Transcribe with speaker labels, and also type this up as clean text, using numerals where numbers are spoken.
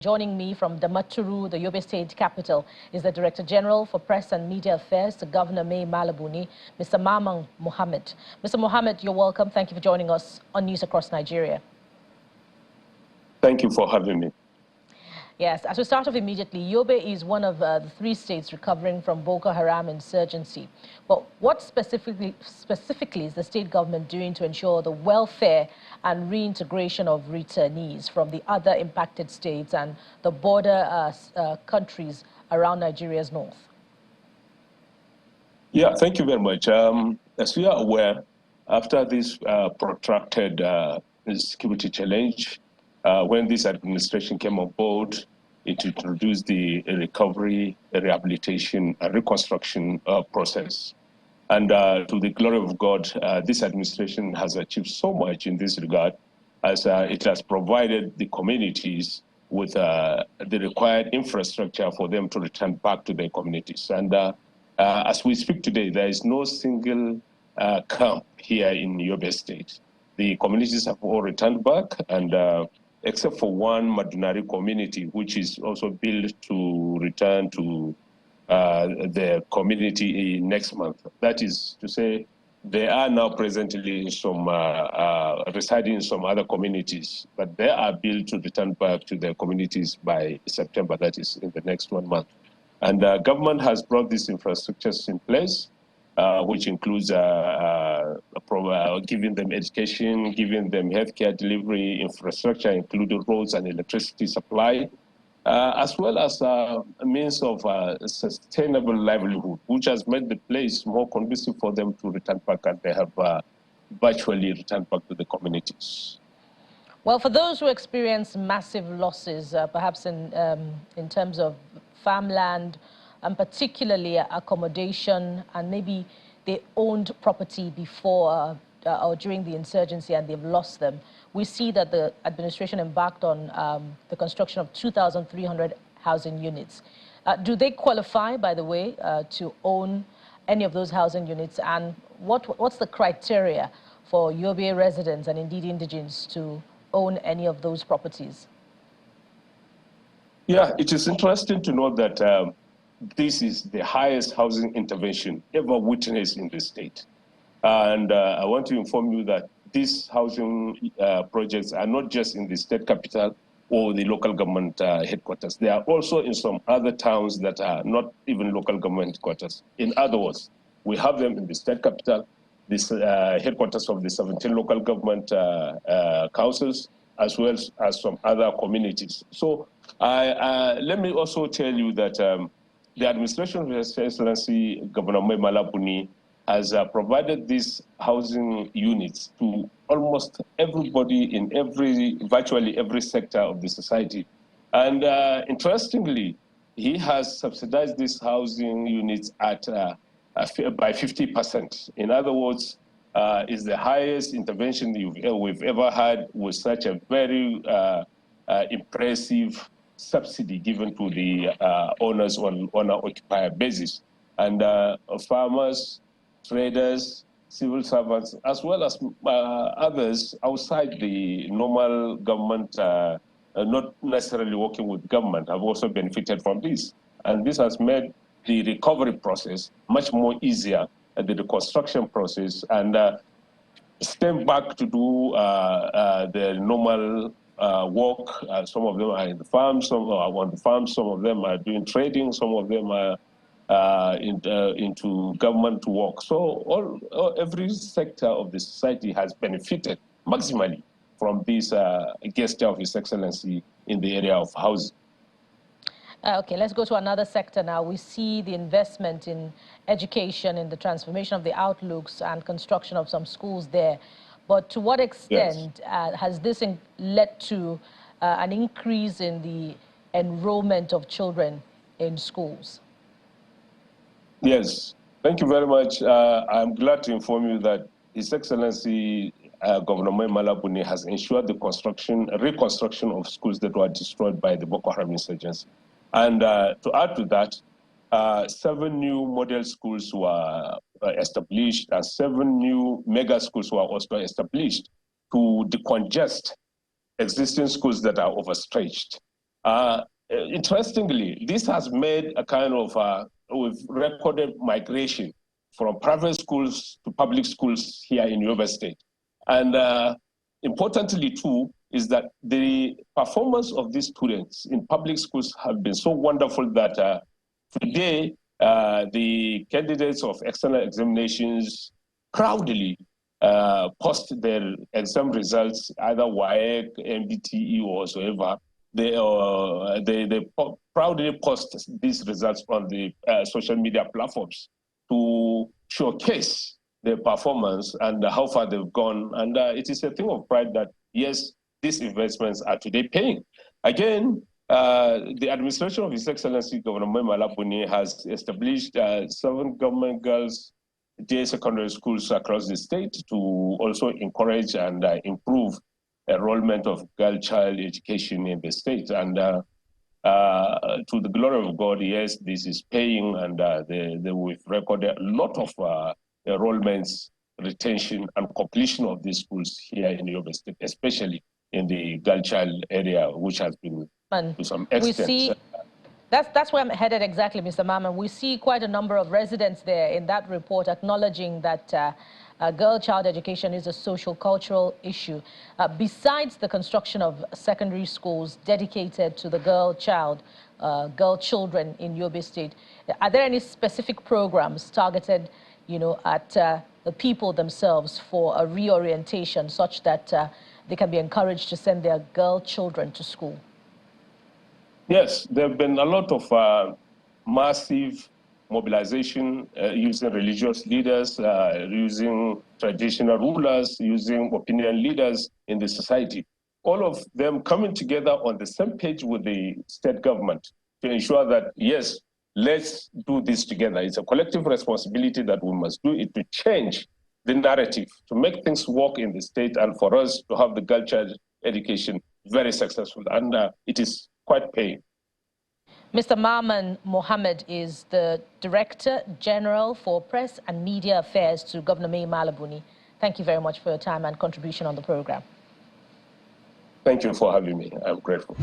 Speaker 1: Joining me from Damaturu, the Yobe State capital, is the Director General for Press and Media Affairs, the Governor May Malabuni, Mr. Mamman Mohammed. Mr. Mohammed, you're welcome. Thank you for joining us on News Across Nigeria.
Speaker 2: Thank you for having me. Yes,
Speaker 1: as we start off immediately, Yobe is one of the 3 states recovering from Boko Haram insurgency. But what specifically is the state government doing to ensure the welfare and reintegration of returnees from the other impacted states and the border countries around Nigeria's north?
Speaker 2: Yeah, thank you very much. As we are aware, after this protracted security challenge, when this administration came on board, it introduced the recovery, rehabilitation, and reconstruction process. And to the glory of God, this administration has achieved so much in this regard, as it has provided the communities with the required infrastructure for them to return back to their communities. And as we speak today, there is no single camp here in Yobe State. The communities have all returned back, and except for one Madunari community, which is also built to return to the community next month. That is to say, they are now presently in some, residing in some other communities, but they are built to return back to their communities by September, that is in the next 1 month. And government has brought these infrastructures in place, which includes giving them education, giving them healthcare delivery infrastructure, including roads and electricity supply, as well as a means of sustainable livelihood, which has made the place more conducive for them to return back, and they have virtually returned back to the communities.
Speaker 1: Well, for those who experience massive losses, perhaps in terms of farmland, and particularly accommodation, and maybe they owned property before or during the insurgency and they've lost them, we see that the administration embarked on the construction of 2,300 housing units. Do they qualify, by the way, to own any of those housing units? And what's the criteria for Yobe residents and indeed indigents to own any of those properties?
Speaker 2: Yeah, it is interesting to note that this is the highest housing intervention ever witnessed in the state. And I want to inform you that these housing projects are not just in the state capital or the local government headquarters. They are also in some other towns that are not even local government headquarters. In other words, we have them in the state capital, this headquarters of the 17 local government councils, as well as some other communities. So let me also tell you that the administration of His Excellency Governor May Malabuni has provided these housing units to almost everybody in virtually every sector of the society. And interestingly, he has subsidized these housing units at by 50%. In other words, is the highest intervention we've ever had with such a very impressive subsidy given to the owners on an occupier basis. And farmers, traders, civil servants, as well as others outside the normal government, not necessarily working with government, have also benefited from this. And this has made the recovery process much more easier, the reconstruction process, and step back to do the normal work. Some of them are in the farm, some are on the farm, some of them are doing trading, some of them are into government work. So every sector of the society has benefited maximally from this gesture of His Excellency in the area of housing.
Speaker 1: Okay, let's go to another sector now. We see the investment in education, in the transformation of the outlooks and construction of some schools there. But to what extent has this led to an increase in the enrollment of children in schools?
Speaker 2: Yes, thank you very much. I'm glad to inform you that His Excellency Governor May Malabuni has ensured the reconstruction of schools that were destroyed by the Boko Haram insurgency. And to add to that, 7 new model schools were established, and 7 new mega schools were also established to decongest existing schools that are overstretched. Interestingly, this has made a kind of, we've recorded migration from private schools to public schools here in Yobe State. And importantly, too, is that the performance of these students in public schools have been so wonderful that today, the candidates of external examinations proudly post their exam results, either WAEC, MBTE, or whatsoever. They proudly post these results on the social media platforms to showcase their performance and how far they've gone. And it is a thing of pride that, yes, these investments are today paying. Again, the administration of His Excellency Governor Buni has established 7 government girls' day secondary schools across the state to also encourage and improve enrollment of girl child education in the state. And to the glory of God, yes, this is paying, and we've recorded a lot of enrollments, retention, and completion of these schools here in Yobe State, especially in the girl child area, which has been to some extent.
Speaker 1: We see, that's where I'm headed exactly, Mr. Maman. We see quite a number of residents there in that report acknowledging that girl child education is a social cultural issue. Besides the construction of secondary schools dedicated to the girl children in Yobe State, are there any specific programs targeted, at the people themselves for a reorientation such that they can be encouraged to send their girl children to school?
Speaker 2: Yes, there have been a lot of massive mobilization using religious leaders, using traditional rulers, using opinion leaders in the society. All of them coming together on the same page with the state government to ensure that, yes, let's do this together. It's a collective responsibility that we must do it to change the narrative, to make things work in the state, and for us to have the girl child education very successful. And it is quite paying.
Speaker 1: Mr. Maman Mohammed is the Director General for Press and Media Affairs to Governor Buni. Thank you very much for your time and contribution on the program.
Speaker 2: Thank you for having me. I'm grateful.